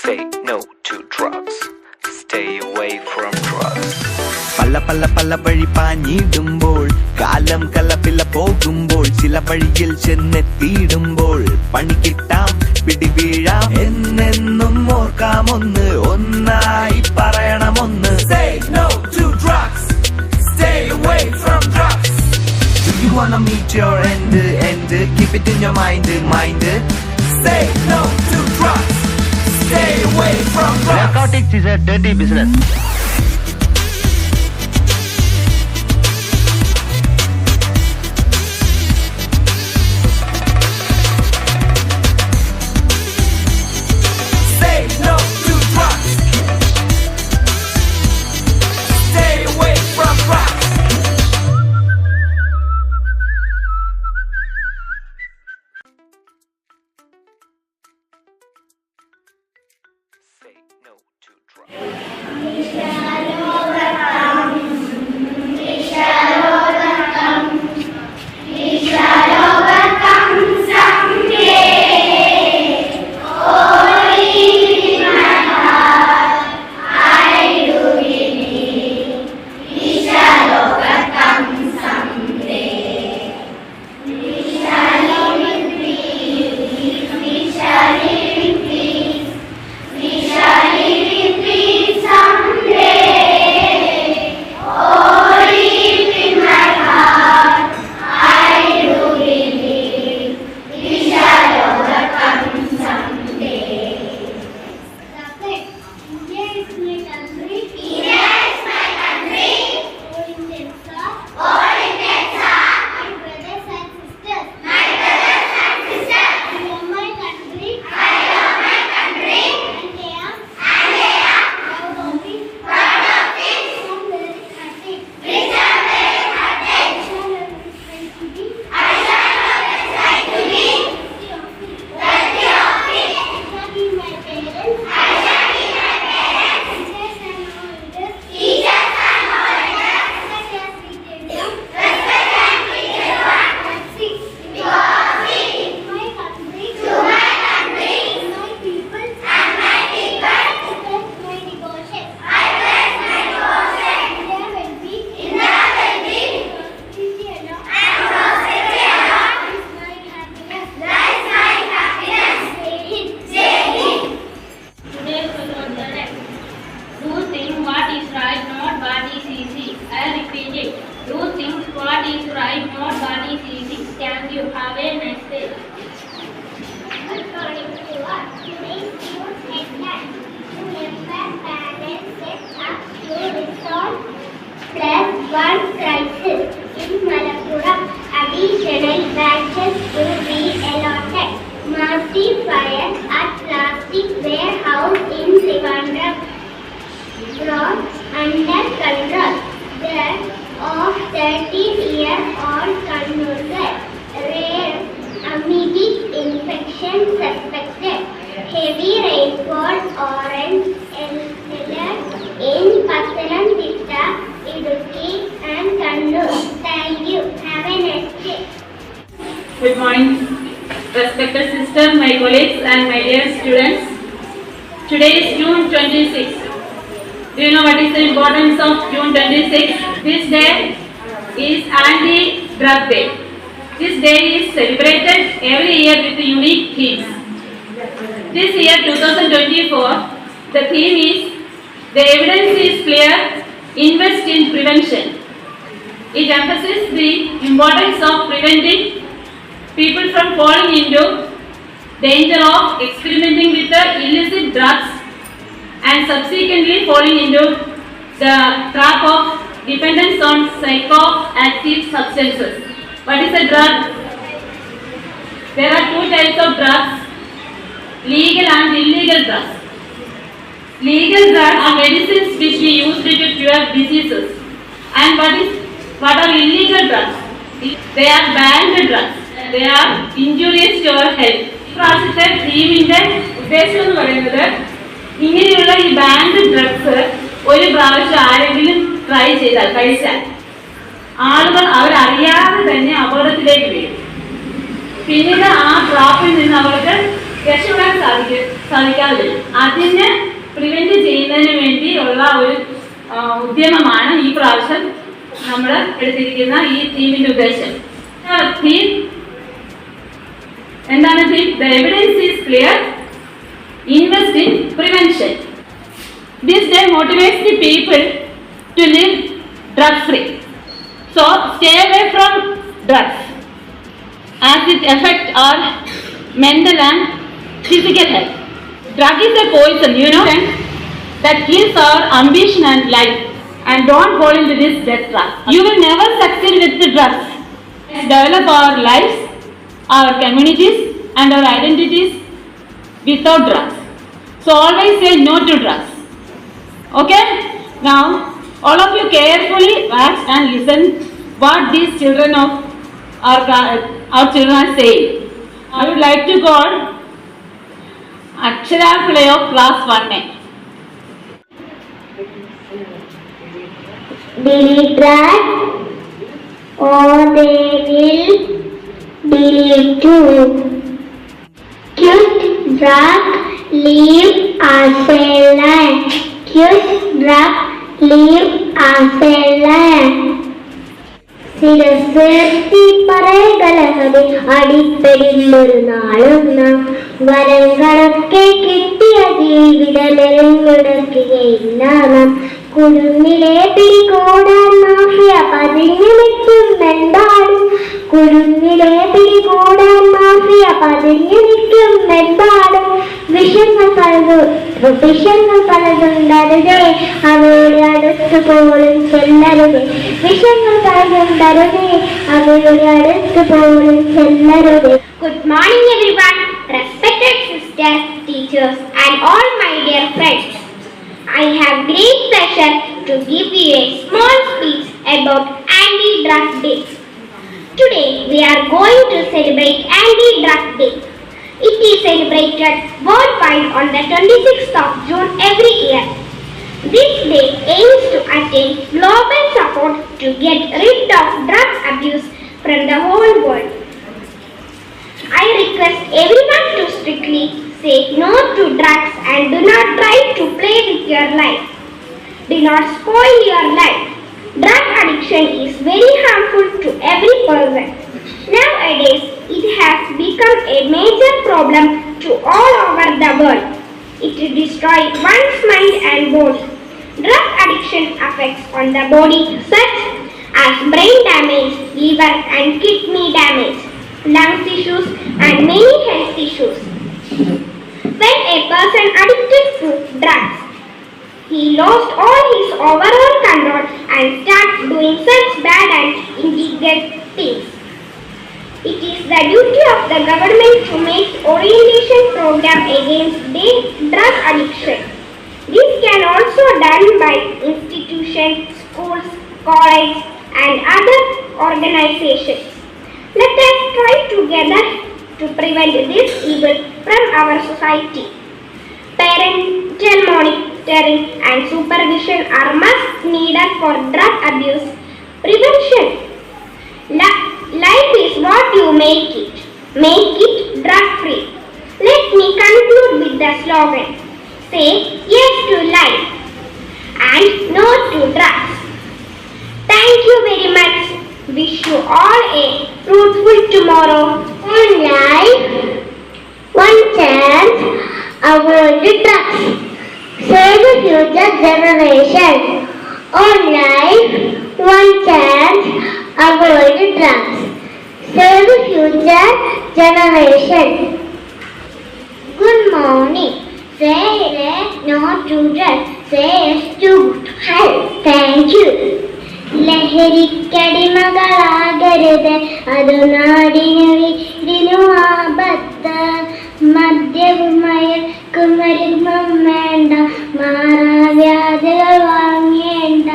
Say no to drugs. Stay away from drugs. പല വഴി പാഞ്ഞിടുമ്പോൾ കാലം കലപില പോകുമ്പോൾ ചില വഴിയിൽ ചെന്നെത്തിയിടുമ്പോൾ പണി കിട്ടാം പിടിവീഴാം എന്നെന്നും ഓർക്കാമൊന്ന് ഒന്നായി പറയണമൊന്ന്. Say no to drugs. Stay away from drugs. Do you wanna meet your end? Keep it in your mind. Say no to drugs. Stay away from drugs. Narcotics is a dirty business. Say no to drugs. Stay away from drugs. Say no to drugs. Do things what is right, not what is easy. Thank you. Have a nice day. According to us, today's youth headline, remember parents set up to resolve +1 crisis in Malappuram. Additional batches to be allotted. Massive fire at plastic warehouse in Trivandrum brought under control. Death of 13-year-old convulsed. Rare amoebic infection suspected. Heavy rainfall, orange alert in Pathanamthitta, Idukki and Kannur. Thank you. Have a nice day. Good morning, respected sister, my colleagues and my dear students. Today is June 26. Do you know what is the importance of June 26? This day is Anti-Drug Day. This day is celebrated every year with unique themes. This year 2024, the theme is The Evidence is Clear, Invest in Prevention. It emphasizes the importance of preventing people from falling into danger of experimenting with the illicit drugs and subsequently falling into the trap of dependence on psychoactive substances. What is a drug? There are two types of drugs, legal and illegal drugs. Legal drugs are medicines which we use to cure diseases. And what are illegal drugs? They are banned drugs. They are injurious to our health. പ്രാവശ്യത്തെ ടീമിന്റെ ഉദ്ദേശം എന്ന് പറയുന്നത് ഇങ്ങനെയുള്ള ഈ band drugs ഒരു പ്രാവശ്യം ആരെങ്കിലും ട്രൈ ചെയ്താൽ കഴിച്ചാൽ ആളുകൾ അവരറിയാതെ തന്നെ അപകടത്തിലേക്ക് വീഴും. പിന്നീട് ആ ട്രാപ്പിൽ നിന്ന് അവർക്ക് രക്ഷപ്പെടാൻ സാധിക്കും. സാധിക്കാതെ വരും. അതിനെ പ്രിവെന്റ് ചെയ്യുന്നതിന് വേണ്ടിയുള്ള ഒരു ഉദ്യമമാണ് ഈ പ്രാവശ്യം നമ്മൾ എടുത്തിരിക്കുന്ന ഈ തീമിന്റെ ഉദ്ദേശം. തീം എന്താണ്? Theme the evidence is clear, invest in prevention. This day motivates the people to live drug free. So stay away from drugs as it affects our mental and physical health. Drug is a poison, you know, that kills our ambition and life. And don't fall into this death trap. You will never succeed with the drugs. Let's develop our lives, our communities and our identities without drugs. So always say no to drugs. Okay? Now all of you carefully watch and listen what these children of our children are saying. I would like to call Akshara Play of class 1A. Delete drug or they will delete too. Cute drug leave as a line. Cute drug leave as a line. സിരസേർത്തി പറയകളഹരി അടിപ്പെടില്ലൊരു നാളും നാം വരം കണക്കെ കിട്ടിയ ജീവിതമെങ്ങുടക്കുകയില്ല നാം. കുരുന്നിലെ പിടികൂടാൻ mafia പതിഞ്ഞു നിൽക്കുമെന്താടും. കുരുന്നിലെ പിടികൂടാൻ mafia പതിഞ്ഞു നിൽക്കുമെന്താടും. വിഷങ്ങൾ പലതുണ്ടരുതേ അവയുടെ അടുത്ത് പോലും ചെല്ലരുതേ. വിഷങ്ങൾ പലതുണ്ടരുതേ അവയുടെ അടുത്ത് പോലും ചെല്ലരുതേ. Good morning everyone, respected sisters, teachers and all my dear friends. I have great pleasure to give you a small speech about Anti-Drug Day. Today we are going to celebrate Anti-Drug Day. It is celebrated worldwide on the 26th of June every year. This day aims to attain global support to get rid of drug abuse from the whole world. I request everyone to strictly say no to drugs and do not try to play with your life. Do not spoil your life. Drug addiction is very harmful to every person. Nowadays, it has become a major problem to all over the world. It destroys one's mind and bones. Drug addiction affects on the body such as brain damage, liver and kidney damage, lungs issues and many health issues. When a person addicted to drugs, he lost all his overall control and starts doing such bad and illegal things. It is the duty of the government to make orientation program against drug addiction. This can also done by institutions, schools, colleges and other organizations. Let us try together to prevent this evil from our society. Parental monitoring and supervision are must needed for drug abuse prevention. Life is what you make it. Make it drug free. Let me conclude with the slogan. Say yes to life and no to drugs. Thank you very much. Wish you all a fruitful tomorrow. One life, one chance, avoid drugs. Save the future generation. One life, one chance, avoid drugs. Save the future generation. Good morning. Say no to drugs. Say yes to health. Thank you. ലഹരിക്കടിമകളാകരുത്, അതു നാടിനു വീടിനു ആപത്ത്. മദ്യവും മയക്കുമരുന്നും വേണ്ട, മാറാവ്യാധികൾ വാങ്ങേണ്ട.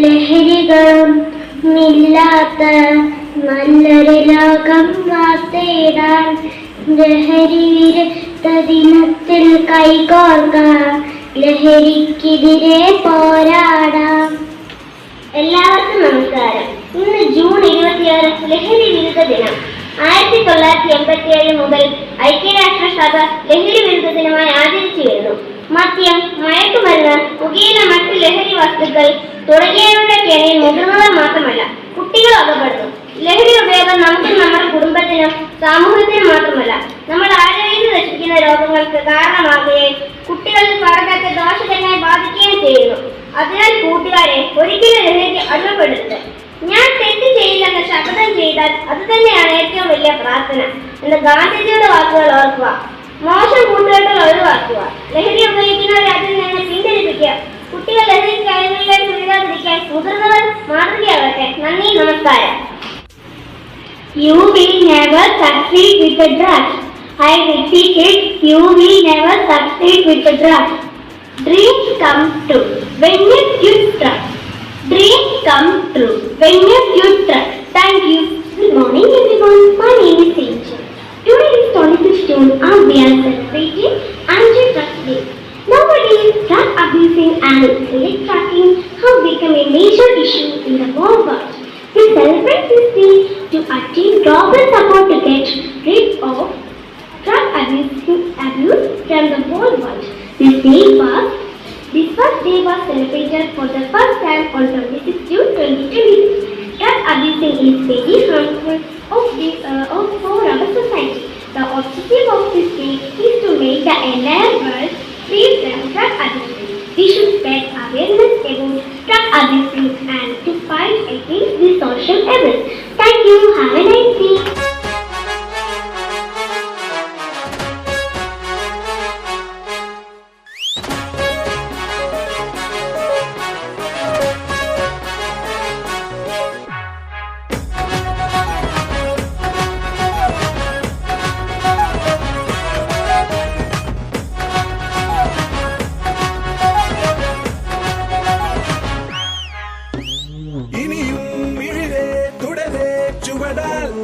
ലഹരികളും ഇല്ലാത്ത നല്ലൊരു ലോകം വാർത്തിടാൻ ലഹരി വിരുദ്ധ ദിനത്തിൽ കൈകോർക്കാം, ലഹരിക്കെതിരെ പോരാടാം. എല്ലാവർക്കും നമസ്കാരം. ഇന്ന് ജൂൺ 26 ലഹരി വിരുദ്ധ ദിനം. 1987 മുതൽ ഐക്യരാഷ്ട്രസഭ ലഹരി വിരുദ്ധ ദിനമായി ആചരിച്ചു വരുന്നു. മദ്യം, മയക്കുമരുന്ന്, പുകയില, മറ്റ് ലഹരി വസ്തുക്കൾ തുടങ്ങിയവയുടെ കെണിയിൽ മുതിർന്നവർ മാത്രമല്ല കുട്ടികളും അകപ്പെടുന്നു. ലഹരി ഉപയോഗം നമുക്കും നമ്മുടെ കുടുംബത്തിനും സമൂഹത്തിനും മാത്രമല്ല നമ്മുടെ ആരോഗ്യത്തെ നശിപ്പിക്കുന്ന രോഗങ്ങൾക്ക് കാരണമാകുകയും കുട്ടികളിൽ പഠനത്തെ ദോഷകരമായി ബാധിക്കുകയും ചെയ്യുന്നു. അതിനാൽ കൂട്ടുകാരെ, ഒരിക്കലും ലഹരിക്ക് അടിമപ്പെടരുത്. ഞാൻ തെറ്റ് ചെയ്യില്ലെന്ന് ശപഥം ചെയ്താൽ അത് തന്നെയാണ് ഏറ്റവും വലിയ പ്രാർത്ഥന എന്ന ഗാന്ധിജിയുടെ വാക്കുകൾ ഓർക്കുക. മോശം കൂട്ടുകെട്ടുകൾ ഒഴിവാക്കുക. ലഹരി ഉപയോഗിക്കുന്നവരെ അതിൽ നിന്ന് പിന്തിരിപ്പിക്കുക. കുട്ടികൾ ലഹരി കാര്യങ്ങളിലേക്ക് വീഴാതിരിക്കാൻ മുതിർന്നവർ മാതൃകയാകട്ടെ. നന്ദി, നമസ്കാരം. You will never succeed with the drugs. I repeat it, you will never succeed with the drugs. Dreams come true when you use drugs. Dreams come true when you use drugs. Thank you. Good morning everyone. My name is Angel. Today is 26th June and we are celebrating Anti-Drug Day. Nowadays, drug abusing and illicit trafficking have become a major issue in the whole world. We celebrate this day to attain global support to get rid of drug abuse from the whole world. This first day was celebrated for the first time on 26 June 2020. Drug abusing is very harmful for our society. The objective of this day is to make the entire world free from drug abuse. We should spread awareness about drug abuse and to fight against this social evil. Thank you. Have a nice day.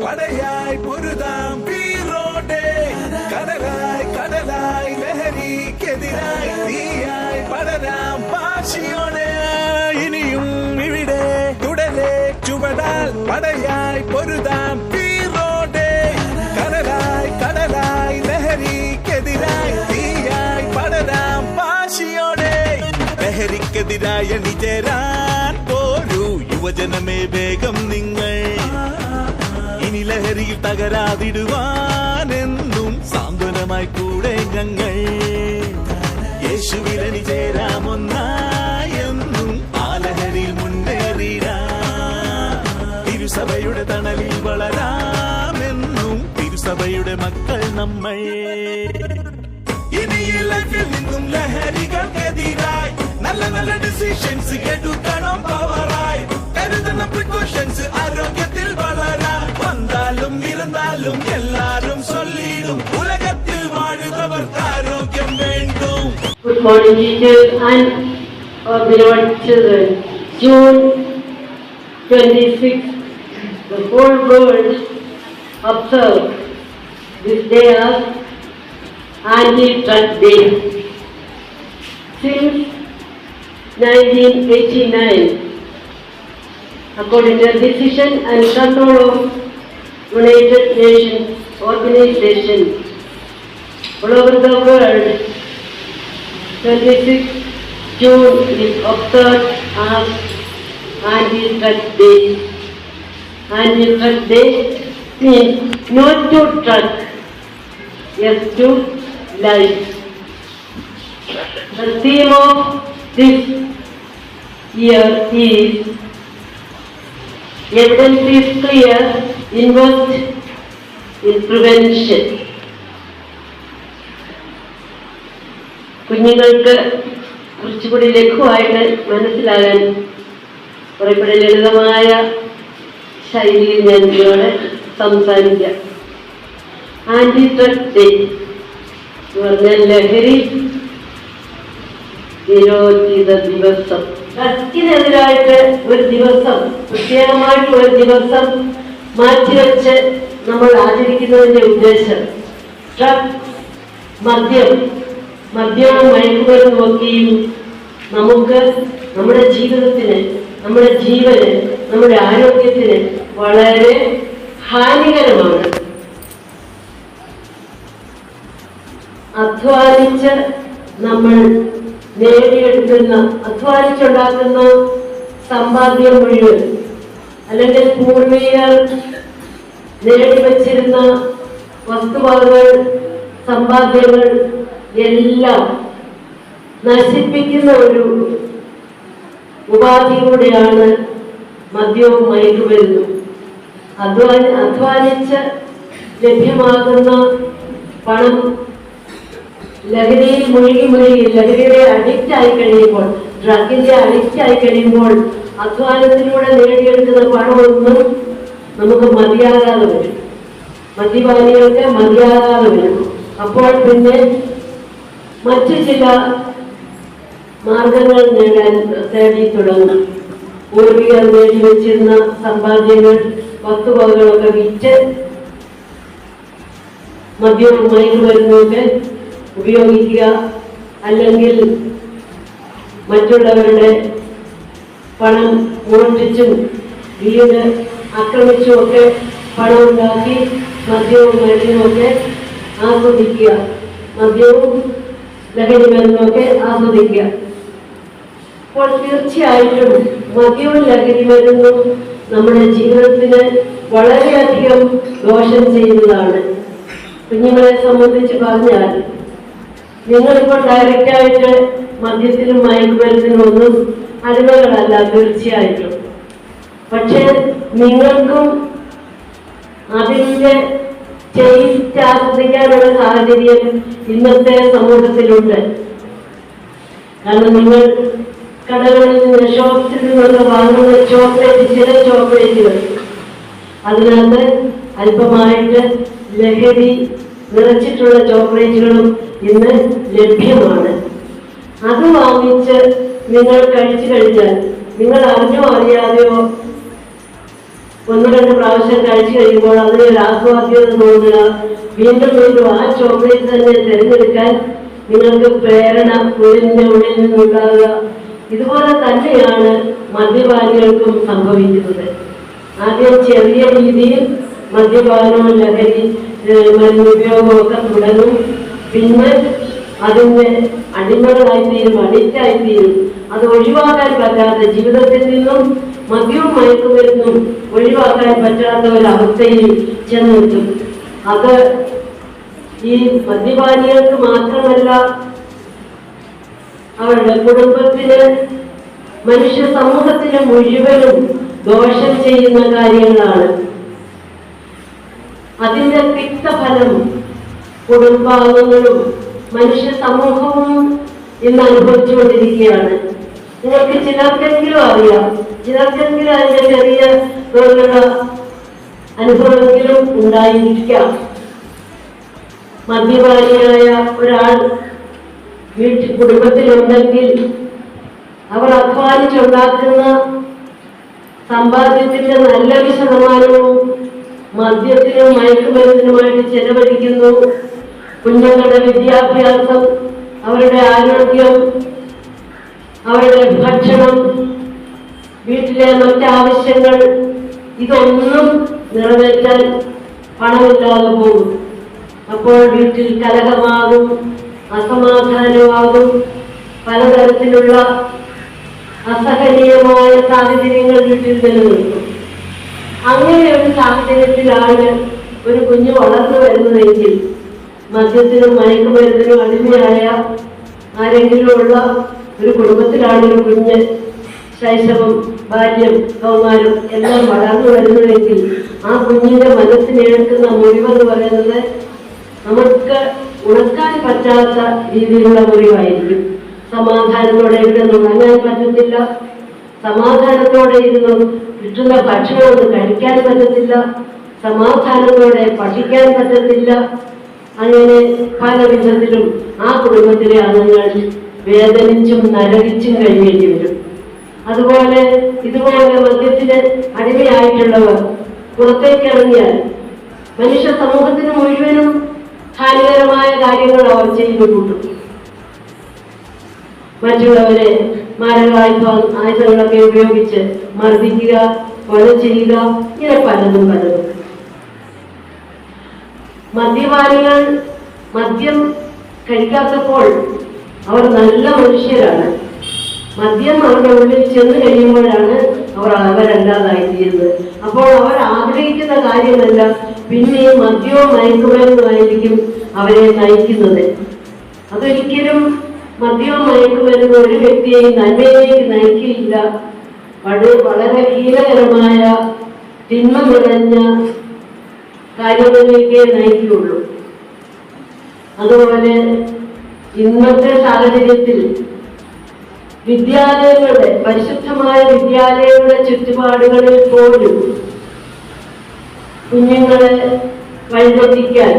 പടയായി പൊരുതാം പീറോടെ കടലായി കടലായി ലഹരിക്കെതിരായി തീയായി പടരാം പാശിയോടെ ഇനിയും ഇവിടെ തുടരെ ചുവടാൽ പടയായി പൊരുതാം പീറോടെ കടലായി കടലായി ലഹരിക്കെതിരായി തീയായി പടരാം പാശിയോടെ ലഹരിക്കെതിരായ നിജരാൻ പോരൂ യുവജനമേ വേഗം നിങ്ങൾ ഇനി ലഹരിയിൽ തകരാതിടുവാനെന്നും സാന്ത്വനമായി കൂടെ ഞങ്ങൾ യേശുവിലണി ചേരാമൊന്നായെന്നും ആ ലഹരിയിൽ മുന്നേറിടാം തിരുസഭയുടെ തണലിൽ വളരാമെന്നും തിരുസഭയുടെ മക്കൾ നമ്മൾ ഇനി ഈ ലൈഫിൽ നിന്നും ലഹരികൾക്കെതിരായി നല്ല നല്ല ഡിസിഷൻസ് എടുക്കണം പവറായി കരുതുന്ന പ്രിക്കോഷൻസ് ആരോഗ്യത്തിൽ വളരാൻ വന്നാലും ഇരുന്നാലും എല്ലാരും ചൊല്ലിടും ഉലകത്തിൽ വാഴുന്നവർക്ക് ആരോഗ്യം വേണ്ടും. Good morning teachers and our beloved children. June 26th, the whole world observes this day as Anti-Drug Day. Since 1989, according to the decision and control of United Nations Organization, all over the world, 26th June is observed as Anti-Drug Day. Anti-Drug Day means no to drug, yes to life. The theme of this year is evidence is clear, invest in prevention. കുഞ്ഞുങ്ങൾക്ക് കുറച്ചുകൂടി ലഘുവായിട്ട് മനസ്സിലാകാൻ കുറേക്കൂടി ലളിതമായ ശൈലിയിൽ ഞാൻ നിങ്ങളോട് സംസാരിക്കാം. Anti-drug day എന്ന് പറഞ്ഞാൽ ലഹരി നിരോധിത ദിവസം. ഡ്രഗ്സിനെതിരായിട്ട് ഒരു ദിവസം, പ്രത്യേകമായിട്ട് ഒരു ദിവസം മാറ്റിവെച്ച് നമ്മൾ ആചരിക്കുന്നതിന്റെ ഉദ്ദേശം മദ്യവും മയക്കുമരുന്നുമൊക്കെയും നമുക്ക് നമ്മുടെ ജീവിതത്തിന്, നമ്മുടെ ജീവന്, നമ്മുടെ ആരോഗ്യത്തിന് വളരെ ഹാനികരമാണ്. അധ്വാനിച്ച് നമ്മൾ നേടിയെടുക്കുന്ന അധ്വാനിച്ചുണ്ടാക്കുന്ന സമ്പാദ്യം മുഴുവൻ അല്ലെങ്കിൽ പൂർവികർ നേടിവച്ചിരുന്ന വസ്തുവകകൾ സമ്പാദ്യങ്ങൾ എല്ലാം നശിപ്പിക്കുന്ന ഒരു ഉപാധിയിലൂടെയാണ് മദ്യവും മയക്കുമരുന്നും. അധ്വാനിച്ച് ലഭ്യമാകുന്ന പണം ലഹരിയിൽ മുഴുകി ലഹരിയുടെ അഡിക്റ്റ് ആയി കഴിയുമ്പോൾ, ഡ്രഗിന്റെ അഡിക്റ്റ് ആയി കഴിയുമ്പോൾ അധ്വാനത്തിലൂടെ നേടിയെടുക്കുന്ന പണമൊന്നും നമുക്ക് മതിയാകാതെ വരും. മദ്യപാനികൾക്ക് മതിയാകാതെ വരും. അപ്പോൾ പിന്നെ മറ്റു ചില മാർഗങ്ങൾ നേടാൻ തേടി തുടങ്ങും. പൂർവികർ നേടിവെച്ചിരുന്ന സമ്പാദ്യങ്ങൾ വസ്തുവകകളൊക്കെ വിറ്റ് മദ്യവും മയക്കുമരുന്നൊക്കെ ഉപയോഗിക്കുക, അല്ലെങ്കിൽ മറ്റുള്ളവരുടെ പണം മോഷ്ടിച്ചും വീട് ആക്രമിച്ചുമൊക്കെ പണം ഉണ്ടാക്കി മദ്യവും മരുന്നുമൊക്കെ ആസ്വദിക്കുക, മദ്യവും ലഹരി മരുന്നുമൊക്കെ ആസ്വദിക്കുക. അപ്പോൾ തീർച്ചയായിട്ടും മദ്യവും ലഹരി മരുന്നും നമ്മുടെ ജീവിതത്തിന് വളരെയധികം ദോഷം ചെയ്യുന്നതാണ്. കുഞ്ഞുങ്ങളെ സംബന്ധിച്ച് പറഞ്ഞാൽ നിങ്ങളിപ്പോൾ ഡയറക്റ്റായിട്ട് മദ്യത്തിനും മയക്കുമരുന്നിനും ഒന്നും അടിമകളല്ല തീർച്ചയായിട്ടും. പക്ഷെ നിങ്ങൾക്കും അതിന്റെ ടേസ്റ്റ് ആസ്വദിക്കാനുള്ള സാഹചര്യം ഇന്നത്തെ സമൂഹത്തിലുണ്ട്. കാരണം നിങ്ങൾ കടകളിൽ നിന്ന് ഷോപ്സിൽ നിന്നൊക്കെ വാങ്ങുന്ന ചോക്ലേറ്റ്, ചില ചോക്ലേറ്റുകൾ അതിനകത്ത് അല്പമായിട്ട് ലഹരി നിറച്ചിട്ടുള്ള ചോക്ലേറ്റുകളും ഇന്ന് ലഭ്യമാണ്. അത് വാങ്ങിച്ച് നിങ്ങൾ കഴിച്ചു കഴിഞ്ഞാൽ നിങ്ങൾ അറിഞ്ഞോ അറിയാതെയോ ഒന്ന് രണ്ട് പ്രാവശ്യം കഴിച്ചു കഴിയുമ്പോൾ അതിനൊരു ആസ്വാദ്യത തോന്നുക, വീണ്ടും വീണ്ടും ആ ചോക്ലേറ്റ് തന്നെ തിരഞ്ഞെടുക്കാൻ നിങ്ങൾക്ക് പ്രേരണ ഉള്ളിന്റെ ഉള്ളിൽ നിന്നുണ്ടാകുക. ഇതുപോലെ തന്നെയാണ് മദ്യപാനികൾക്കും സംഭവിക്കുന്നത്. ആദ്യം ചെറിയ രീതിയിൽ മദ്യപാനവും ലഹരി മരുന്നുപയോഗവും ഒക്കെ തുടങ്ങും. പിന്നെ അതിന്റെ അടിമകളായിത്തീരും, അഡിക്റ്റായിത്തീരും. അത് ഒഴിവാക്കാൻ പറ്റാത്ത, ജീവിതത്തിൽ നിന്നും മദ്യവും മയക്കുമരുന്നും ഒഴിവാക്കാൻ പറ്റാത്ത ഒരവസ്ഥയിൽ ചെന്നെത്തും. അത് ഈ മദ്യപാനികൾക്ക് മാത്രമല്ല, അവരുടെ കുടുംബത്തിന്, മനുഷ്യ സമൂഹത്തിന് മുഴുവനും ദോഷം ചെയ്യുന്ന കാര്യങ്ങളാണ്. അതിന്റെ തിക്തഫലം കുടുംബാംഗങ്ങളും മനുഷ്യ സമൂഹവും ഇന്ന് അനുഭവിച്ചുകൊണ്ടിരിക്കുകയാണ്. നിങ്ങൾക്ക് ചിലർക്കെങ്കിലും അറിയാം, ചിലർക്കെങ്കിലും അതിന്റെ ചെറിയ തോന്നുന്ന അനുഭവമെങ്കിലും ഉണ്ടായിരിക്കാം. മദ്യപാനിയായ ഒരാൾ കുടുംബത്തിലുണ്ടെങ്കിൽ അവർ അധ്വാനിച്ചുണ്ടാക്കുന്ന സമ്പാദ്യത്തിന്റെ നല്ലൊരു ശതമാനവും മദ്യത്തിനും മയക്കുമരുന്നിനുമായിട്ട് ചെലവഴിക്കുന്നു. കുഞ്ഞുങ്ങളുടെ വിദ്യാഭ്യാസം, അവരുടെ ആരോഗ്യം, അവരുടെ ഭക്ഷണം, വീട്ടിലെ മറ്റാവശ്യങ്ങൾ, ഇതൊന്നും നിറവേറ്റാൻ പണമില്ലാതെ പോകും. അപ്പോൾ വീട്ടിൽ കലഹമാകും, അസമാധാനമാകും, പലതരത്തിലുള്ള അസഹനീയമായ സാഹചര്യങ്ങൾ വീട്ടിൽ നിലനിൽക്കും. അങ്ങനെ ഒരു സാഹചര്യത്തിലാണ് ഒരു കുഞ്ഞ് വളർന്നു വരുന്നതെങ്കിൽ മദ്യത്തിനും മയക്കുമരുന്നിനും അടിമയായ ആരെങ്കിലും ഉള്ള ഒരു കുടുംബത്തിലാണ് ഒരു കുഞ്ഞ് ശൈശവം, ബാല്യം, കൗമാരം എല്ലാം വളർന്നു വരുന്നതെങ്കിൽ ആ കുഞ്ഞിന്റെ മനസ്സിനെടുക്കുന്ന മുറിവെന്ന് പറയുന്നത് നമുക്ക് ഉണക്കാൻ പറ്റാത്ത രീതിയിലുള്ള മുറിവായിരിക്കും. സമാധാനത്തോടെ ഇരുന്ന് ഉറങ്ങാൻ പറ്റത്തില്ല, സമാധാനത്തോടെ ഇരുന്ന് കിട്ടുന്ന ഭക്ഷണമൊന്നും കഴിക്കാൻ പറ്റത്തില്ല, സമാധാനത്തോടെ പഠിക്കാൻ പറ്റത്തില്ല. അങ്ങനെ പല വിധത്തിലും ആ കുടുംബത്തിലെ അംഗങ്ങൾ വേദനിച്ചും നരകിച്ചും കഴിയേണ്ടി വരും. അതുപോലെ ഇതുപോലെ മദ്യത്തിന് അടിമയായിട്ടുള്ളവർ പുറത്തേക്ക് ഇറങ്ങിയാൽ മനുഷ്യ സമൂഹത്തിന് മുഴുവനും ഹാനികരമായ കാര്യങ്ങൾ അവർ ചെയ്തു കൂട്ടും. മറ്റുള്ളവരെ ആയുധങ്ങളൊക്കെ ഉപയോഗിച്ച് മർദ്ദിക്കുക, കൊല ചെയ്യുക, ഇങ്ങനെ പലതും. മദ്യപാനികൾ മദ്യം കഴിക്കാത്തപ്പോൾ അവർ നല്ല മനുഷ്യരാണ്. മദ്യം അവരുടെ ഉള്ളിൽ ചെന്ന് കഴിയുമ്പോഴാണ് അവരല്ലാതായിത്തീരുന്നത്. അപ്പോൾ അവർ ആഗ്രഹിക്കുന്ന കാര്യമല്ല, പിന്നെ മദ്യവും മയക്കുമരുന്നുമായിരിക്കും അവരെ നയിക്കുന്നത്. അതൊരിക്കലും മദ്യവും മയക്കുമരുന്ന് ഒരു വ്യക്തിയെയും നന്മയിലേക്ക് നയിക്കില്ല. വളരെ ഹീനകരമായ തിന്മ നിറഞ്ഞ കാര്യങ്ങളിലേക്കേ നയിക്കുകയുള്ളൂ. അതുപോലെ ഇന്നത്തെ സാഹചര്യത്തിൽ വിദ്യാലയങ്ങളുടെ പരിശുദ്ധമായ വിദ്യാലയങ്ങളുടെ ചുറ്റുപാടുകളിൽ പോലും കുഞ്ഞുങ്ങളെ വഴിതെറ്റിക്കാൻ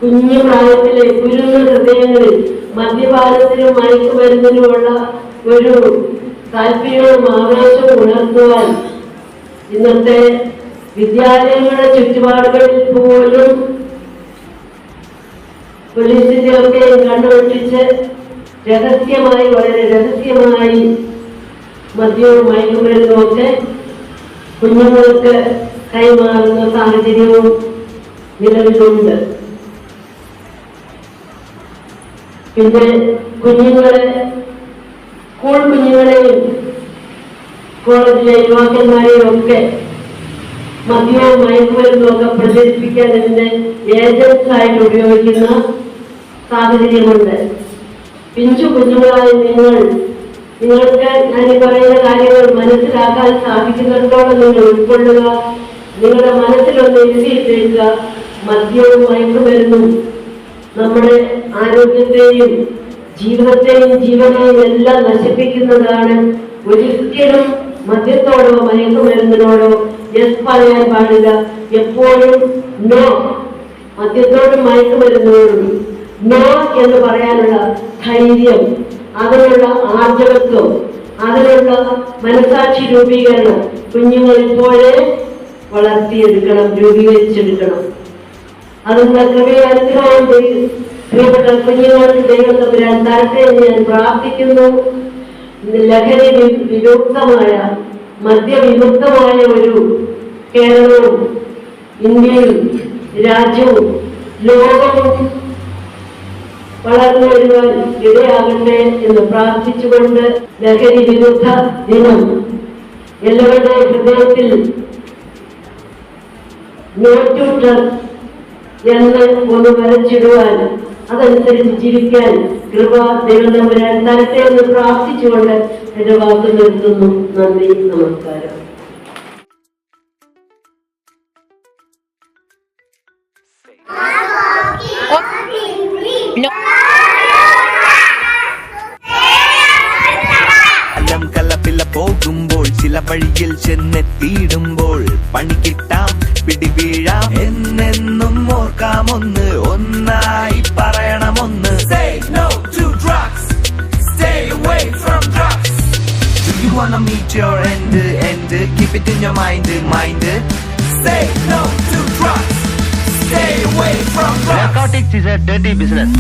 കുഞ്ഞു പ്രായത്തിലെ കുരുന്ന ഹൃദയങ്ങളിൽ മദ്യപാനത്തിനും മയക്കുമരുന്നിനുമുള്ള ഒരു താല്പര്യവും ആവേശവും ഉണർത്തുവാൻ ഇന്നത്തെ വിദ്യാലയങ്ങളുടെ ചുറ്റുപാടുകളിൽ പോലും പോലീസിന്റെ ഒക്കെ കണ്ടുപിടിച്ച് വളരെ രഹസ്യമായി മദ്യവും മയക്കുമരുന്നും ഒക്കെ കുഞ്ഞുങ്ങൾക്ക് കൈമാറുന്ന സാഹചര്യവും നിലവിലുണ്ട്. പിന്നെ സ്കൂൾ കുഞ്ഞുങ്ങളെയും കോളേജിലെ യുവാക്കന്മാരെയും ഒക്കെ മദ്യവും മയക്കുമരുന്നും ഒക്കെ പ്രചരിപ്പിക്കാൻ ഇതിന്റെ ഏജൻസ് ആയിട്ട് ഉപയോഗിക്കുന്ന സാഹചര്യമുണ്ട്. പിഞ്ചു കുഞ്ഞുങ്ങളായ നിങ്ങൾക്ക് ഞാൻ ഈ പറയുന്ന കാര്യങ്ങൾ മനസ്സിലാക്കാൻ സാധിക്കുന്നിടത്തോളം നിങ്ങൾ ഉൾക്കൊള്ളുക. നിങ്ങളുടെ മനസ്സിലൊന്ന് എഴുതിയിട്ടേക്കുക. മദ്യവും മയക്കുമരുന്നും നമ്മുടെ ആരോഗ്യത്തെയും ജീവിതത്തെയും ജീവനെയും എല്ലാം നശിപ്പിക്കുന്നതാണ്. ഒരിക്കലും മദ്യത്തോടോ മയക്കുമരുന്നിനോടോ യെസ് പറയാൻ പാടില്ല. എപ്പോഴും നോ. മദ്യത്തോടും മയക്കുമരുന്നോടും നോ എന്ന് പറയാനുള്ള ധൈര്യം, അതിനുള്ള ആർജവത്വം, അതിനുള്ള മനസാക്ഷി രൂപീകരണം കുഞ്ഞുങ്ങൾ ഇപ്പോഴേ വളർത്തിയെടുക്കണം, രൂപീകരിച്ചെടുക്കണം. അതിനുള്ള കൃപയാനുഗ്രഹം പ്രിയപ്പെട്ട കുഞ്ഞുങ്ങൾക്ക് ദൈവം തമ്പുരാൻ തരട്ടെ എന്ന് ഞാൻ പ്രാർത്ഥിക്കുന്നു. ലഹരി വിമുക്തമായ മദ്യവിമുക്തമായ ഒരു കേരളവും ഇന്ത്യയും രാജ്യവും ലോകവും വളർന്നു വരുവാൻ ഇടയാകട്ടെ എന്ന് പ്രാർത്ഥിച്ചുകൊണ്ട് ലഹരി വിരുദ്ധ ദിനം എല്ലാവരുടെ ഹൃദയത്തിൽ നോ ടു ഡ്രഗ്സ് എന്ന് ഒന്ന് വരച്ചിടുവാൻ, അതനുസരിച്ച് ജീവിക്കാൻ കൃപ ദൈവം തമ്പുരാൻ തരട്ടെ എന്ന് പ്രാർത്ഥിച്ചുകൊണ്ട് എന്റെ വാക്ക് നിർത്തുന്നു. നന്ദി, നമസ്കാരം. കലപ്പില പോകുമ്പോൾ ചില വഴിയിൽ ചെന്നെത്തിയിടുമ്പോൾ പണി കിട്ടാം, പിടിവീഴാം എന്നെന്നും ഓർക്കാമൊന്ന്, ഒന്നായി പറയണമൊന്ന്. Say no to drugs, stay away from drugs. Do you wanna meet your end? Keep it in your mind. Say no to drugs, stay away from drugs. Narcotics is a dirty business.